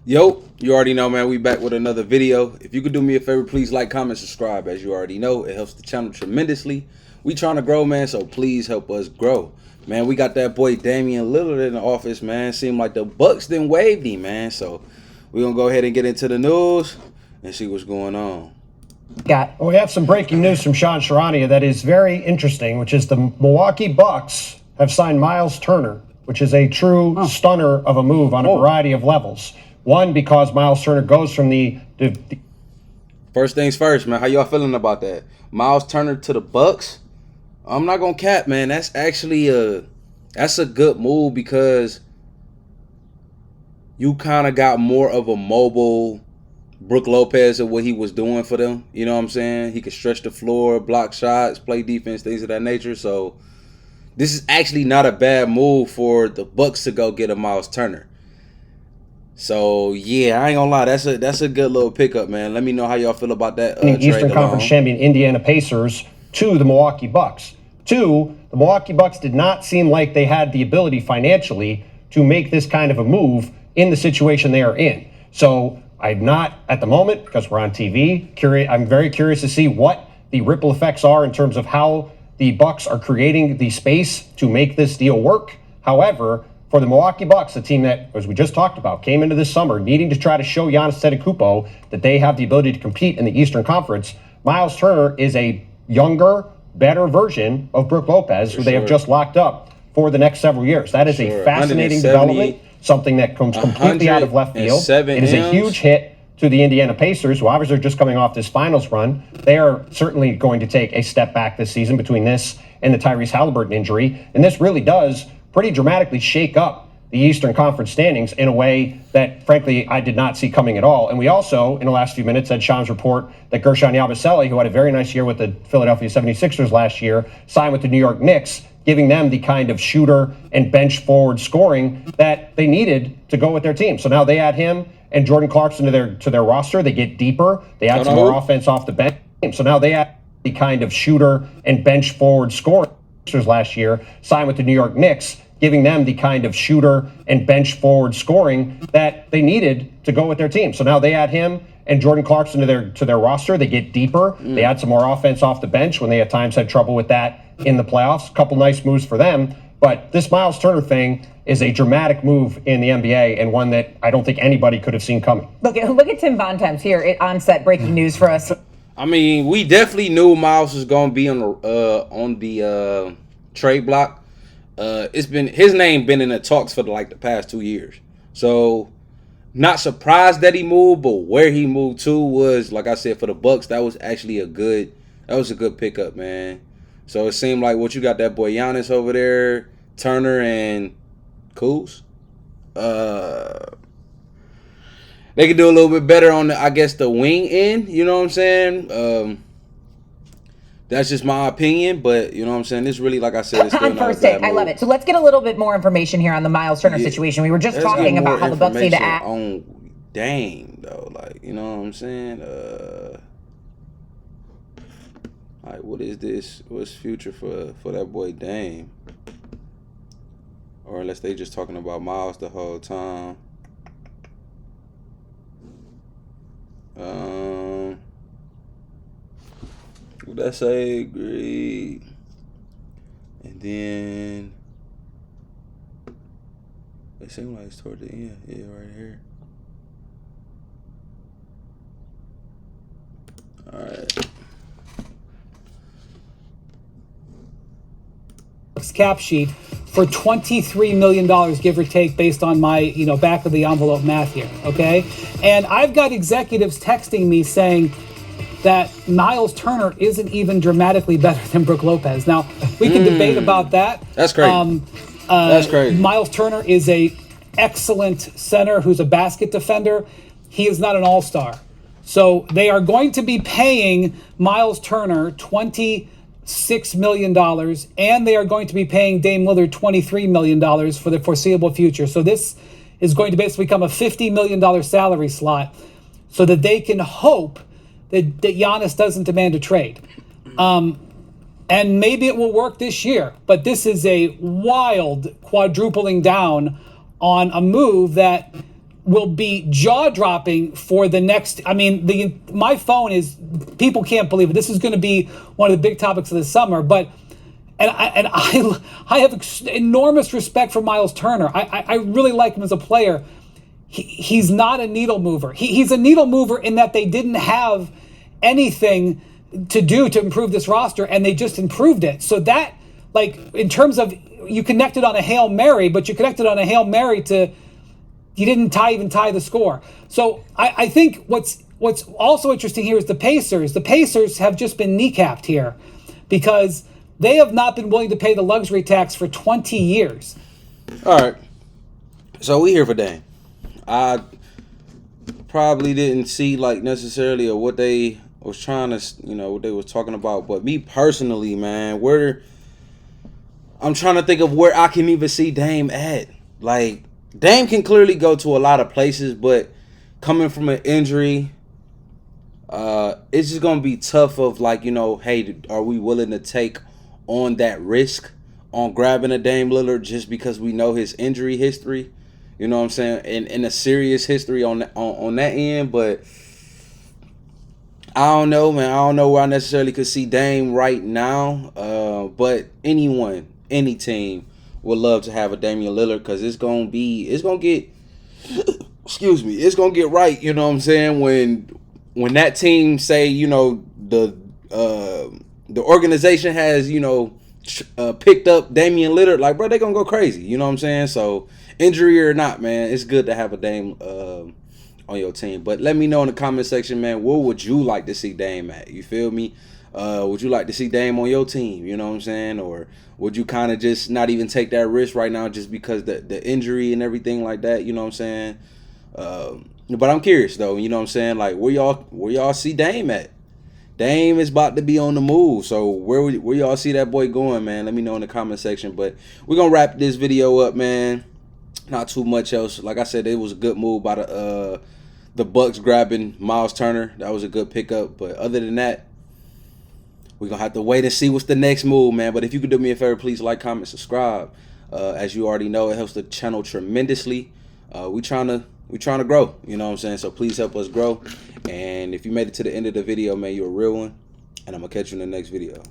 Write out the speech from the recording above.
Yo, you already know, man. We back with another video. If you could do me a favor, please like, comment, subscribe. As you already know, it helps the channel tremendously. We trying to grow, man, so please help us grow. Man, we got that boy Damian Lillard in the office, man. Seemed like the Bucks then waived him, man. So we're going to go ahead and get into the news and see what's going on. Well, we have some breaking news from Sean Charania that is very interesting, which is the Milwaukee Bucks have signed Mylesturner, which is a true stunner of a move on a variety of levels. One, because Mylesturner goes from the First things first, man. How y'all feeling about that? Mylesturner to the Bucks? I'm not gonna cap, man. That's actually a good move because you kind of got more of a mobile Brook Lopez of what he was doing for them. You know what I'm saying? He could stretch the floor, block shots, play defense, things of that nature. So this is actually not a bad move for the Bucks to go get a Mylesturner. So yeah, I ain't gonna lie, that's a good little pickup, man. Let me know how y'all feel about that. Eastern Conference champion Indiana Pacers to the Milwaukee Bucks. Two, the Milwaukee Bucks did not seem like they had the ability financially to make this kind of a move in the situation they are in. So I'm not at the moment, because we're on TV, I'm very curious to see what the ripple effects are in terms of how the Bucks are creating the space to make this deal work. However, for the Milwaukee Bucks, a team that, as we just talked about, came into this summer needing to try to show Giannis Antetokounmpo that they have the ability to compete in the Eastern Conference, Mylesturner is a younger, better version of Brook Lopez, who they have just locked up for the next several years. That is a fascinating development, something that comes completely out of left field. It is a huge hit to the Indiana Pacers, who obviously are just coming off this finals run. They are certainly going to take a step back this season between this and the Tyrese Halliburton injury, and this really does pretty dramatically shake up the Eastern Conference standings in a way that, frankly, I did not see coming at all. And we also, in the last few minutes, had Sean's report that Guerschon Yabusele, who had a very nice year with the Philadelphia 76ers last year, signed with the New York Knicks, giving them the kind of shooter and bench forward scoring that they needed to go with their team. So now they add him and Jordan Clarkson to their roster. They get deeper. They add some more offense off the bench. So now they add the kind of shooter and bench forward scoring last year, signed with the New York Knicks, giving them the kind of shooter and bench forward scoring that they needed to go with their team. So now they add him and Jordan Clarkson to their roster. They get deeper. They add some more offense off the bench when they at times had trouble with that in the playoffs. A couple nice moves for them. But this Mylesturner thing is a dramatic move in the NBA and one that I don't think anybody could have seen coming. Look at Tim Bontemps here on set breaking news for us. I mean, we definitely knew Miles was gonna be on the trade block. His name been in the talks for the past 2 years. So not surprised that he moved, but where he moved to was, like I said, for the Bucks, that was actually a good pickup, man. So it seemed like what you got that boy Giannis over there, Turner and Kuz. They could do a little bit better on the wing end, you know what I'm saying? That's just my opinion, but you know what I'm saying? This really, like I said, it's still not First take, I love it. So let's get a little bit more information here on the Mylesturner situation. We were just talking about how the Bucks need to act on Dame, though. You know what I'm saying? All right, what is this? What's future for that boy Dame? Or unless they just talking about Miles the whole time. Would I say agree? And then it seems like it's toward the end. Yeah, right here. All right. Cap sheet for $23 million, give or take, based on my back of the envelope math here. Okay, and I've got executives texting me saying that Mylesturner isn't even dramatically better than Brook Lopez. Now we can debate about that. That's crazy. That's crazy. Mylesturner is a excellent center who's a basket defender. He is not an all-star, so they are going to be paying Mylesturner $26 million, and they are going to be paying Dame Lillard $23 million for the foreseeable future. So this is going to basically become a $50 million salary slot so that they can hope that Giannis doesn't demand a trade. And maybe it will work this year, but this is a wild quadrupling down on a move that will be jaw-dropping for the next. I mean, my phone is, people can't believe it. This is going to be one of the big topics of the summer. But I have enormous respect for Myles Turner. I really like him as a player. He's not a needle mover. He's a needle mover in that they didn't have anything to do to improve this roster, and they just improved it. So that, like, in terms of, you connected on a Hail Mary, but you connected on a Hail Mary to, you didn't even tie the score. So I think what's also interesting here is the Pacers. The Pacers have just been kneecapped here because they have not been willing to pay the luxury tax for 20 years. All right. So we here for Dame. I probably didn't see like necessarily what they was trying to, what they was talking about. But me personally, man, I'm trying to think of where I can even see Dame at. Like, Dame can clearly go to a lot of places, but coming from an injury, it's just gonna be tough of like, hey, are we willing to take on that risk on grabbing a Dame Lillard just because we know his injury history? You know what I'm saying? And a serious history on that end, but I don't know, man. I don't know where I necessarily could see Dame right now. But any team would love to have a Damian Lillard because it's gonna get excuse me, it's gonna get right, you know what I'm saying, when that team say, the organization has, picked up Damian Lillard, like, bro, they gonna go crazy, you know what I'm saying? So injury or not, man, it's good to have a Dame on your team. But let me know in the comment section, man, where would you like to see Dame at? You feel me? Would you like to see Dame on your team? You know what I'm saying? Or would you kind of just not even take that risk right now just because the injury and everything like that? You know what I'm saying? But I'm curious though. You know what I'm saying? Like, where y'all see Dame at? Dame is about to be on the move. So where y'all see that boy going, man? Let me know in the comment section. But we're gonna wrap this video up, man. Not too much else. Like I said, it was a good move by the Bucks grabbing Myles Turner. That was a good pickup. But other than that, we're going to have to wait and see what's the next move, man. But if you could do me a favor, please like, comment, subscribe. As you already know, it helps the channel tremendously. We trying to grow, you know what I'm saying? So please help us grow. And if you made it to the end of the video, man, you're a real one. And I'm going to catch you in the next video.